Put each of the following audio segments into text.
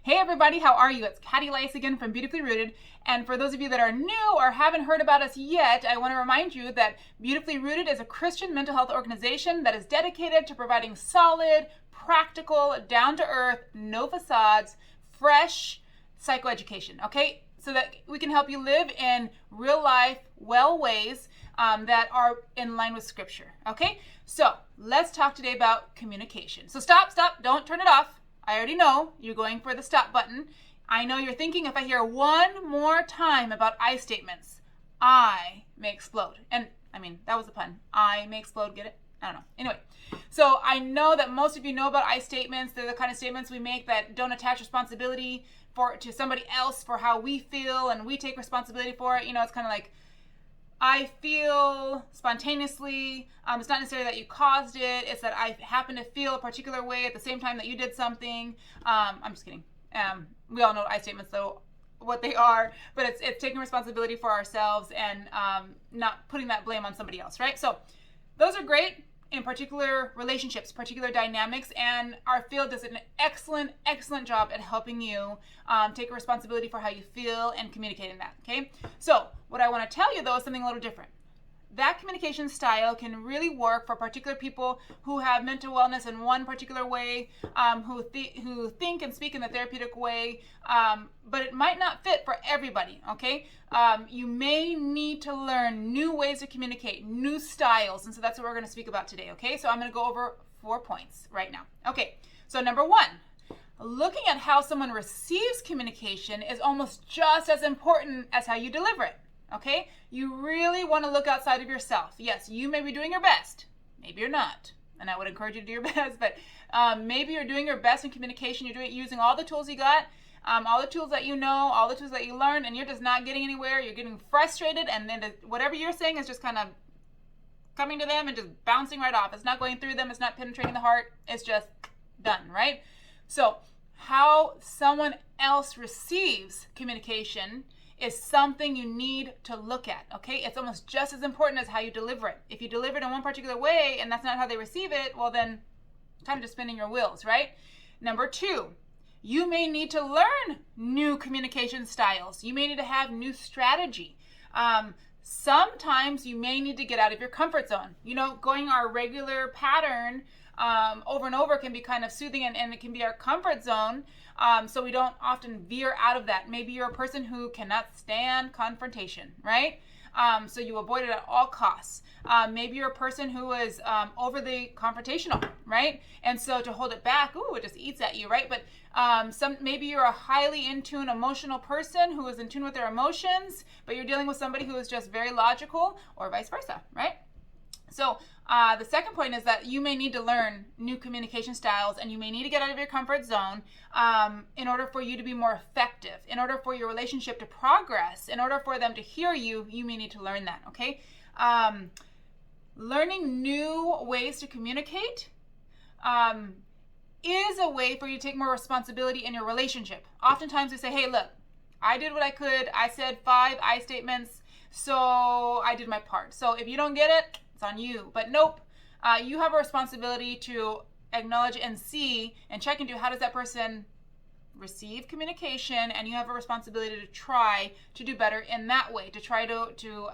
Hey everybody, how are you? It's Katty Lice again from Beautifully Rooted. And for those of you that are new or haven't heard about us yet, I want to remind you that Beautifully Rooted is a Christian mental health organization that is dedicated to providing solid, practical, down-to-earth, no facades, fresh psychoeducation, okay? So that we can help you live in real life, well ways that are in line with Scripture, okay? So let's talk today about communication. So stop, don't turn it off. I already know you're going for the stop button. I know you're thinking, if I hear one more time about I statements, I may explode. And I mean, that was a pun. I may explode, get it? I don't know. Anyway, so I know that most of you know about I statements. They're the kind of statements we make that don't attach responsibility to somebody else for how we feel, and we take responsibility for it. You know, it's kind of like, I feel spontaneously. It's not necessarily that you caused it. It's that I happen to feel a particular way at the same time that you did something. I'm just kidding. We all know I statements, though, what they are. But it's taking responsibility for ourselves and not putting that blame on somebody else, right? So those are great in particular relationships, particular dynamics, and our field does an excellent job at helping you take responsibility for how you feel and communicating that, okay? So what I want to tell you, though, is something a little different. That communication style can really work for particular people who have mental wellness in one particular way, who think and speak in the therapeutic way, but it might not fit for everybody, okay? You may need to learn new ways to communicate, new styles, and so that's what we're going to speak about today, okay? So I'm going to go over 4 points right now. Okay, so number 1, looking at how someone receives communication is almost just as important as how you deliver it. Okay, you really want to look outside of yourself. Yes, you may be doing your best. Maybe you're not. And I would encourage you to do your best, but maybe you're doing your best in communication. You're using all the tools you got, all the tools that you know, all the tools that you learned, and you're just not getting anywhere. You're getting frustrated, and then whatever you're saying is just kind of coming to them and just bouncing right off. It's not going through them. It's not penetrating the heart. It's just done, right? So how someone else receives communication is something you need to look at, okay? It's almost just as important as how you deliver it. If you deliver it in one particular way and that's not how they receive it, well then, kind of just spinning your wheels, right? Number 2, you may need to learn new communication styles. You may need to have new strategy. Sometimes you may need to get out of your comfort zone. You know, going our regular pattern over and over can be kind of soothing, and it can be our comfort zone, so we don't often veer out of that. Maybe you're a person who cannot stand confrontation, right? So you avoid it at all costs. Maybe you're a person who is overly confrontational, right? And so to hold it back, it just eats at you, right? But maybe you're a highly in tune emotional person who is in tune with their emotions, but you're dealing with somebody who is just very logical, or vice versa, right? So the second point is that you may need to learn new communication styles, and you may need to get out of your comfort zone in order for you to be more effective, in order for your relationship to progress, in order for them to hear you. You may need to learn that, okay? Learning new ways to communicate is a way for you to take more responsibility in your relationship. Oftentimes we say, hey, look, I did what I could. I said 5 I statements, so I did my part. So if you don't get it, it's on you. But nope, you have a responsibility to acknowledge and see and check into how does that person receive communication, and you have a responsibility to try to do better in that way, to try to do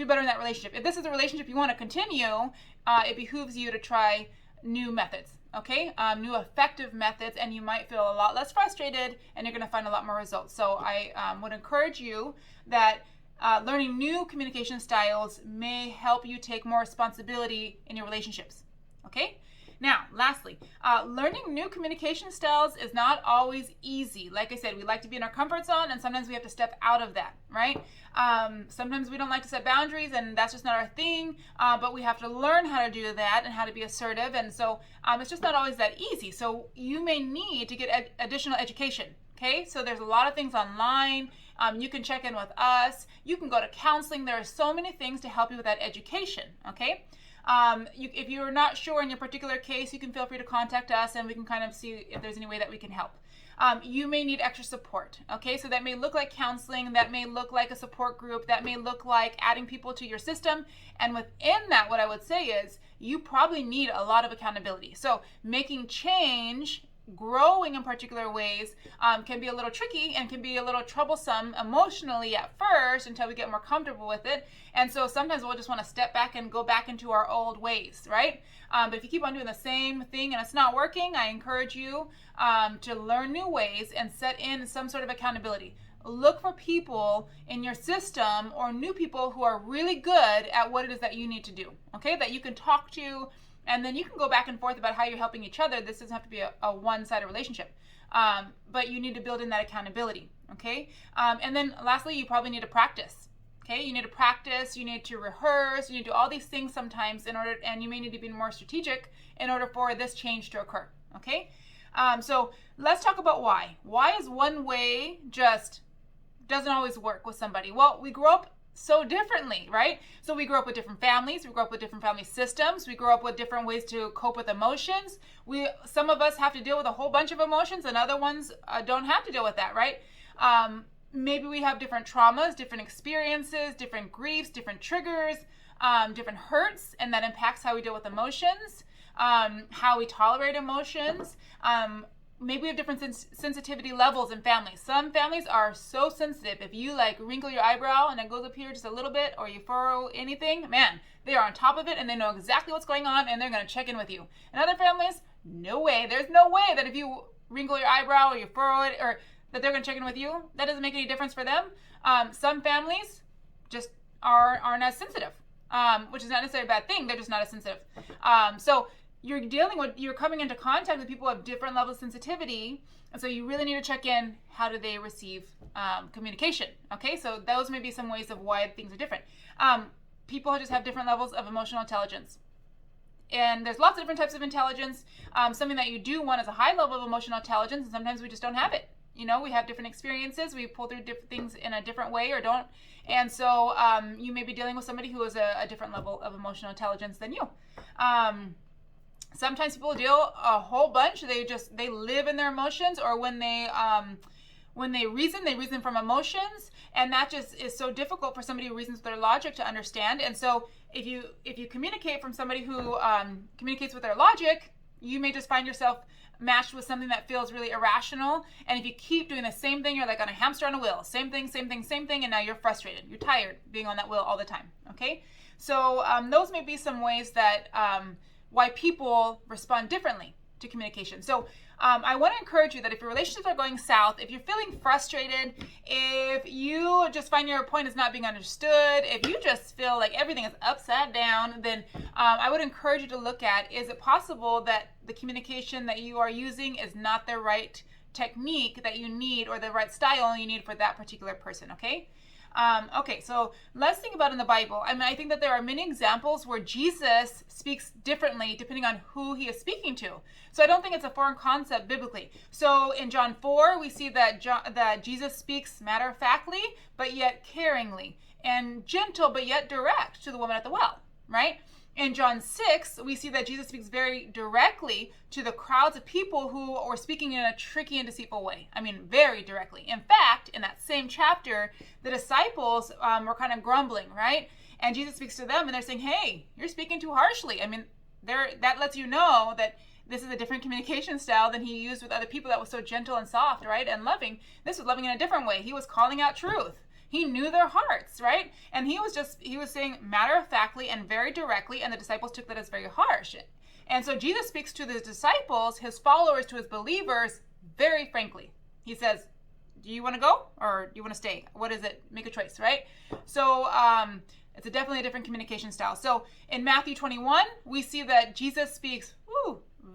better in that relationship. If this is a relationship you want to continue, it behooves you to try new methods, okay? New effective methods, and you might feel a lot less frustrated, and you're going to find a lot more results. So I would encourage you that learning new communication styles may help you take more responsibility in your relationships, okay? Now, lastly, learning new communication styles is not always easy. Like I said, we like to be in our comfort zone, and sometimes we have to step out of that, right? Sometimes we don't like to set boundaries, and that's just not our thing, but we have to learn how to do that and how to be assertive, and so it's just not always that easy. So you may need to get additional education, okay? So there's a lot of things online. You can check in with us. You can go to counseling. There are so many things to help you with that education, okay? If you're not sure in your particular case, you can feel free to contact us, and we can kind of see if there's any way that we can help. You may need extra support, okay? So that may look like counseling, that may look like a support group, that may look like adding people to your system, and within that, what I would say is you probably need a lot of accountability. So making change growing in particular ways can be a little tricky and can be a little troublesome emotionally at first until we get more comfortable with it. And so sometimes we'll just want to step back and go back into our old ways, right? But if you keep on doing the same thing and it's not working, I encourage you to learn new ways and set in some sort of accountability. Look for people in your system or new people who are really good at what it is that you need to do, okay? That you can talk to, and then you can go back and forth about how you're helping each other. This doesn't have to be a one-sided relationship, but you need to build in that accountability, okay? And then lastly, you probably need to practice, okay? You need to practice, you need to rehearse, you need to do all these things sometimes and you may need to be more strategic in order for this change to occur, okay? So let's talk about why. Why is one way just doesn't always work with somebody? Well, we grow up so differently, right? So we grow up with different families, we grow up with different family systems, we grow up with different ways to cope with emotions. Some of us have to deal with a whole bunch of emotions and other ones don't have to deal with that, right? Maybe we have different traumas, different experiences, different griefs, different triggers, different hurts, and that impacts how we deal with emotions, how we tolerate emotions. Maybe we have different sensitivity levels in families. Some families are so sensitive. If you like wrinkle your eyebrow and it goes up here just a little bit, or you furrow anything, man, they are on top of it and they know exactly what's going on and they're going to check in with you. In other families, no way. There's no way that if you wrinkle your eyebrow or you furrow it, or that they're going to check in with you. That doesn't make any difference for them. Some families just aren't as sensitive, which is not necessarily a bad thing. They're just not as sensitive. So you're coming into contact with people who have different levels of sensitivity, and so you really need to check in, how do they receive communication, okay? So those may be some ways of why things are different. People just have different levels of emotional intelligence. And there's lots of different types of intelligence. Something that you do want is a high level of emotional intelligence, and sometimes we just don't have it. You know, we have different experiences, we pull through different things in a different way or don't. And so you may be dealing with somebody who has a different level of emotional intelligence than you. Sometimes people deal a whole bunch. They live in their emotions, or when they reason from emotions, and that just is so difficult for somebody who reasons with their logic to understand. And so if you communicate from somebody who communicates with their logic, you may just find yourself matched with something that feels really irrational. And if you keep doing the same thing, you're like on a hamster on a wheel, same thing, and now you're frustrated. You're tired being on that wheel all the time, okay? So those may be some ways that why people respond differently to communication. So I want to encourage you that if your relationships are going south, if you're feeling frustrated, if you just find your point is not being understood, if you just feel like everything is upside down, then I would encourage you to look at, is it possible that the communication that you are using is not the right technique that you need, or the right style you need for that particular person, okay? Okay, so let's think about in the Bible. I mean, I think that there are many examples where Jesus speaks differently depending on who he is speaking to. So I don't think it's a foreign concept biblically. So in John 4, we see that Jesus speaks matter-of-factly, but yet caringly, and gentle, but yet direct to the woman at the well, right? In John 6, we see that Jesus speaks very directly to the crowds of people who were speaking in a tricky and deceitful way. I mean, very directly. In fact, in that same chapter, the disciples were kind of grumbling, right? And Jesus speaks to them and they're saying, hey, you're speaking too harshly. I mean, that lets you know that this is a different communication style than he used with other people that was so gentle and soft, right? And loving. This was loving in a different way. He was calling out truth. He knew their hearts, right? And he was saying matter-of-factly and very directly, and the disciples took that as very harsh. And so Jesus speaks to the disciples, his followers, to his believers, very frankly. He says, do you want to go or do you want to stay? What is it? Make a choice, right? So it's definitely a different communication style. So in Matthew 21, we see that Jesus speaks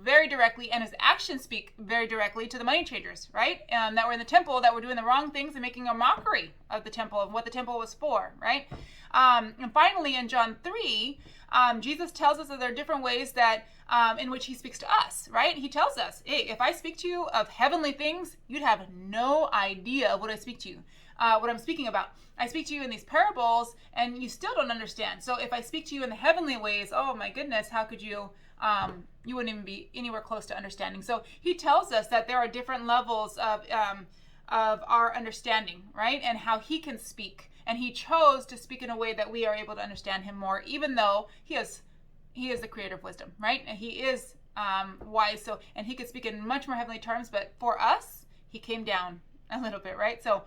very directly, and his actions speak very directly to the money changers, right? That were in the temple, that were doing the wrong things and making a mockery of the temple, of what the temple was for, right? And finally, in John 3, Jesus tells us that there are different ways that in which he speaks to us, right? He tells us, hey, if I speak to you of heavenly things, you'd have no idea of what I speak to you. What I'm speaking about. I speak to you in these parables and you still don't understand. So if I speak to you in the heavenly ways, oh my goodness, how could you, you wouldn't even be anywhere close to understanding. So he tells us that there are different levels of our understanding, right? And how he can speak. And he chose to speak in a way that we are able to understand him more, even though he is the creator of wisdom, right? And he is wise. So, and he could speak in much more heavenly terms, but for us, he came down a little bit, right? So,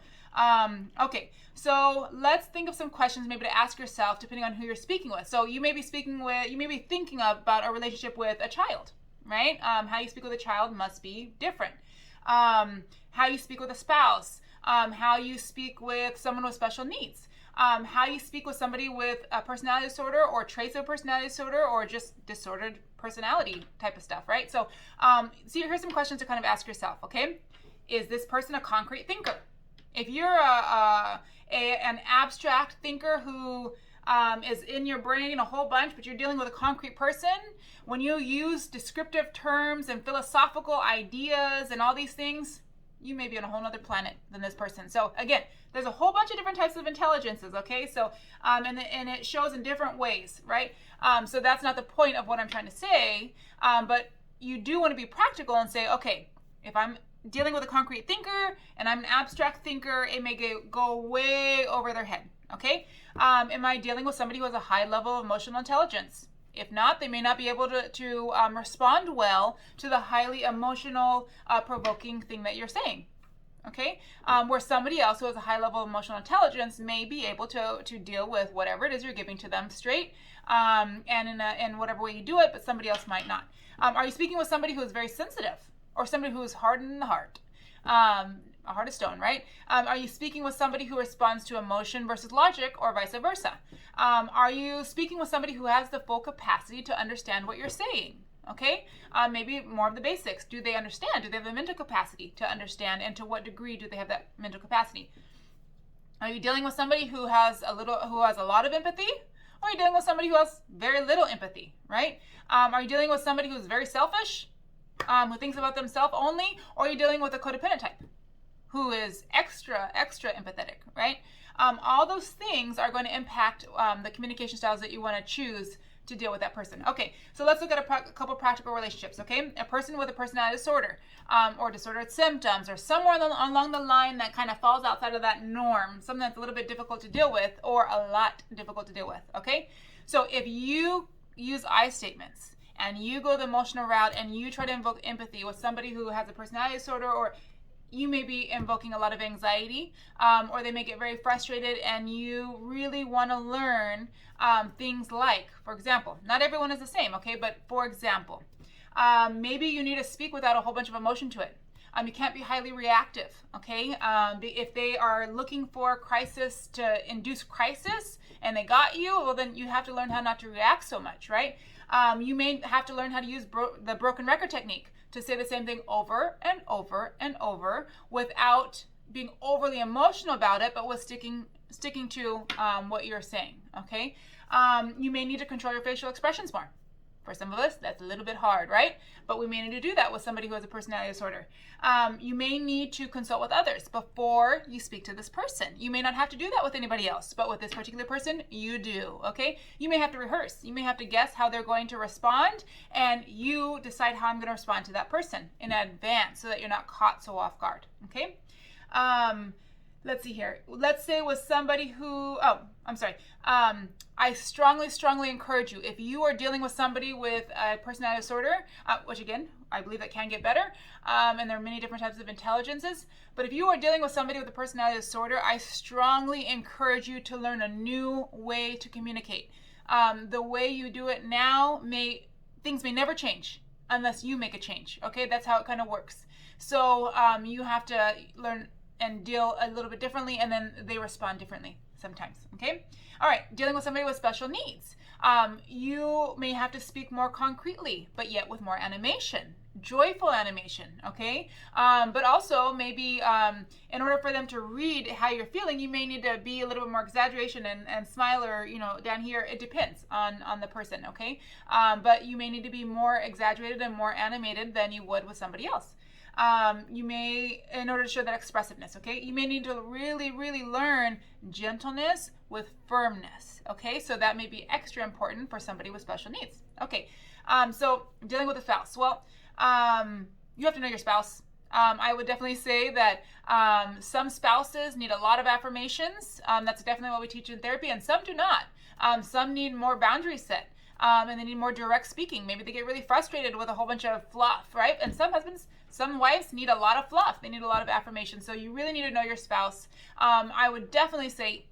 okay. So let's think of some questions maybe to ask yourself depending on who you're speaking with. So you may be thinking about a relationship with a child, right? How you speak with a child must be different. How you speak with a spouse, how you speak with someone with special needs, how you speak with somebody with a personality disorder or traits of personality disorder or just disordered personality type of stuff, right? So, here's some questions to kind of ask yourself, okay? Is this person a concrete thinker? If you're an abstract thinker who is in your brain a whole bunch, but you're dealing with a concrete person, when you use descriptive terms and philosophical ideas and all these things, you may be on a whole other planet than this person. So again, there's a whole bunch of different types of intelligences, okay? So, and it shows in different ways, right? So that's not the point of what I'm trying to say, but you do want to be practical and say, okay, if I'm dealing with a concrete thinker and I'm an abstract thinker, it may go way over their head, okay? Am I dealing with somebody who has a high level of emotional intelligence? If not, they may not be able to respond well to the highly emotional, provoking thing that you're saying, okay? Where somebody else who has a high level of emotional intelligence may be able to deal with whatever it is you're giving to them straight, and in whatever way you do it, but somebody else might not. Are you speaking with somebody who is very sensitive or somebody who is hardened in the heart? A heart of stone, right? Are you speaking with somebody who responds to emotion versus logic or vice versa? Are you speaking with somebody who has the full capacity to understand what you're saying? Okay? Maybe more of the basics. Do they understand? Do they have the mental capacity to understand? And to what degree do they have that mental capacity? Are you dealing with somebody who has a lot of empathy? Or are you dealing with somebody who has very little empathy, right? Are you dealing with somebody who's very selfish, who thinks about themselves only? Or are you dealing with a codependent type, who is extra empathetic, right? All those things are going to impact the communication styles that you want to choose to deal with that person. Okay, so let's look at a couple practical relationships, okay? A person with a personality disorder or disordered symptoms or somewhere along the line that kind of falls outside of that norm, something that's a little bit difficult to deal with or a lot difficult to deal with, okay? So if you use I statements and you go the emotional route and you try to invoke empathy with somebody who has a personality disorder, or you may be invoking a lot of anxiety, or they may get very frustrated, and you really want to learn things like, for example, not everyone is the same, okay? But for example, maybe you need to speak without a whole bunch of emotion to it. You can't be highly reactive, okay? If they are looking for crisis to induce crisis and they got you, well, then you have to learn how not to react so much, right? You may have to learn how to use the broken record technique to say the same thing over and over and over without being overly emotional about it, but with sticking to what you're saying, okay? You may need to control your facial expressions more. For some of us, that's a little bit hard, right? But we may need to do that with somebody who has a personality disorder. You may need to consult with others before you speak to this person. You may not have to do that with anybody else, but with this particular person, you do, okay? You may have to rehearse. You may have to guess how they're going to respond, and you decide how I'm going to respond to that person in advance so that you're not caught so off guard, okay? Let's see here. Let's say with somebody who, I strongly encourage you, if you are dealing with somebody with a personality disorder, which again, I believe that can get better, and there are many different types of intelligences, but if you are dealing with somebody with a personality disorder, I strongly encourage you to learn a new way to communicate. The way you do it now, things may never change unless you make a change, okay? That's how it kind of works. So you have to learn and deal a little bit differently, and then they respond differently sometimes, okay? All right, dealing with somebody with special needs. You may have to speak more concretely, but yet with more animation, joyful animation, okay? But also maybe in order for them to read how you're feeling, you may need to be a little bit more exaggeration and smile, or, down here, it depends on the person, okay? But you may need to be more exaggerated and more animated than you would with somebody else. You may, in order to show that expressiveness, okay? You may need to really learn gentleness with firmness, okay? So that may be extra important for somebody with special needs. Okay, so dealing with a spouse. Well, you have to know your spouse. I would definitely say that some spouses need a lot of affirmations. That's definitely what we teach in therapy, and some do not. Some need more boundaries set. and they need more direct speaking. Maybe they get really frustrated with a whole bunch of fluff, right? And some wives need a lot of fluff. They need a lot of affirmation. So you really need to know your spouse. I would definitely say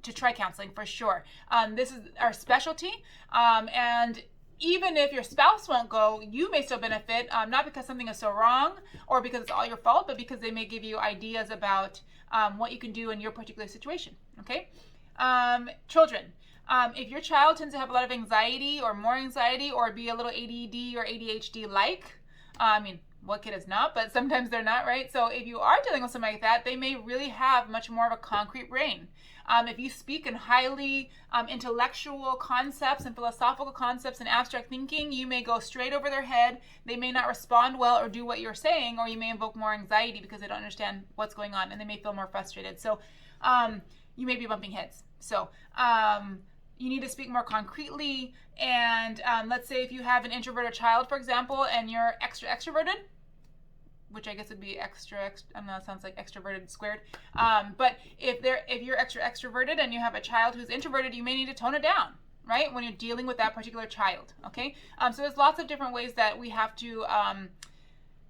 to try counseling for sure. This is our specialty. And even if your spouse won't go, you may still benefit, not because something is so wrong or because it's all your fault, but because they may give you ideas about what you can do in your particular situation, okay? Children, if your child tends to have a lot of anxiety or more anxiety or be a little ADD or ADHD-like, what kid is not, but sometimes they're not, right? So if you are dealing with something like that, they may really have much more of a concrete brain. If you speak in highly intellectual concepts and philosophical concepts and abstract thinking, you may go straight over their head. They may not respond well or do what you're saying, or you may invoke more anxiety because they don't understand what's going on and they may feel more frustrated. So you may be bumping heads. So you need to speak more concretely. And let's say if you have an introverted child, for example, and you're extroverted, which I guess would be I don't know, it sounds like extroverted squared. But if you're extroverted and you have a child who's introverted, you may need to tone it down, right? When you're dealing with that particular child, okay? So there's lots of different ways that we have to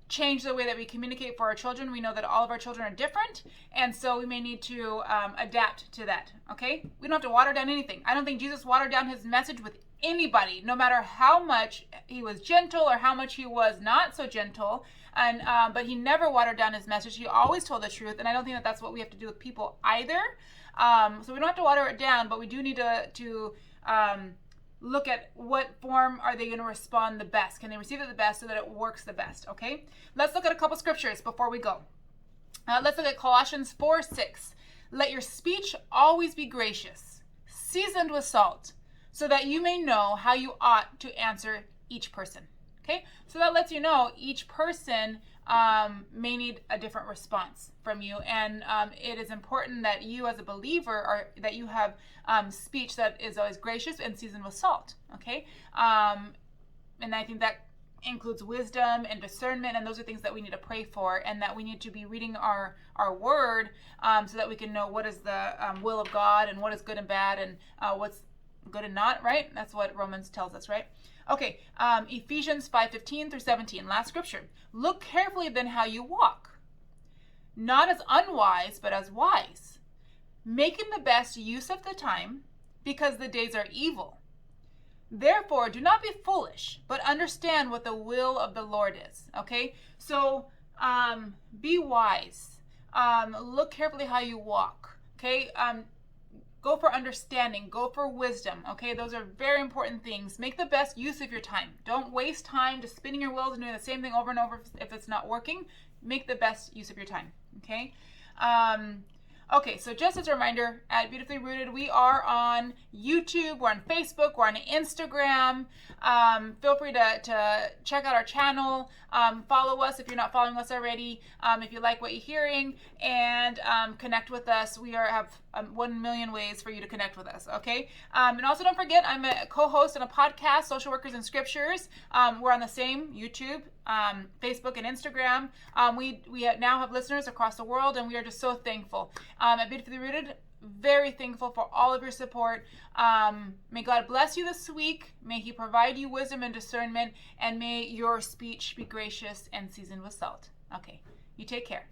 change the way that we communicate for our children. We know that all of our children are different, and so we may need to adapt to that, okay? We don't have to water down anything. I don't think Jesus watered down his message with anybody, no matter how much he was gentle or how much he was not so gentle. And but he never watered down his message. He always told the truth, and I don't think that that's what we have to do with people either. So we don't have to water it down, but we do need to look at what form are they going to respond the best. Can they receive it the best so that it works the best, okay? Let's look at a couple scriptures before we go. Let's look at Colossians 4:6. Let your speech always be gracious, seasoned with salt, so that you may know how you ought to answer each person. Okay, so that lets you know each person may need a different response from you, and it is important that you as a believer that you have speech that is always gracious and seasoned with salt. Okay, and I think that includes wisdom and discernment, and those are things that we need to pray for, and that we need to be reading our word so that we can know what is the will of God and what is good and bad and what's good and not, right? That's what Romans tells us, right? Okay, Ephesians 5:15 through 17, last scripture. Look carefully then how you walk, not as unwise, but as wise, making the best use of the time, because the days are evil. Therefore, do not be foolish, but understand what the will of the Lord is. Okay, so be wise. Look carefully how you walk. Okay, go for understanding, go for wisdom, okay? Those are very important things. Make the best use of your time. Don't waste time just spinning your wheels and doing the same thing over and over if it's not working. Make the best use of your time, okay? Okay, so just as a reminder, at Beautifully Rooted, we are on YouTube, we're on Facebook, we're on Instagram. Feel free to check out our channel. Follow us if you're not following us already, if you like what you're hearing, and connect with us. We have 1 million ways for you to connect with us, okay? And also don't forget, I'm a co-host on a podcast, Social Workers in Scriptures. We're on the same YouTube, Facebook, and Instagram. We now have listeners across the world, and we are just so thankful. At Beautifully Rooted, very thankful for all of your support. May God bless you this week. May he provide you wisdom and discernment, and may your speech be gracious and seasoned with salt. Okay, you take care.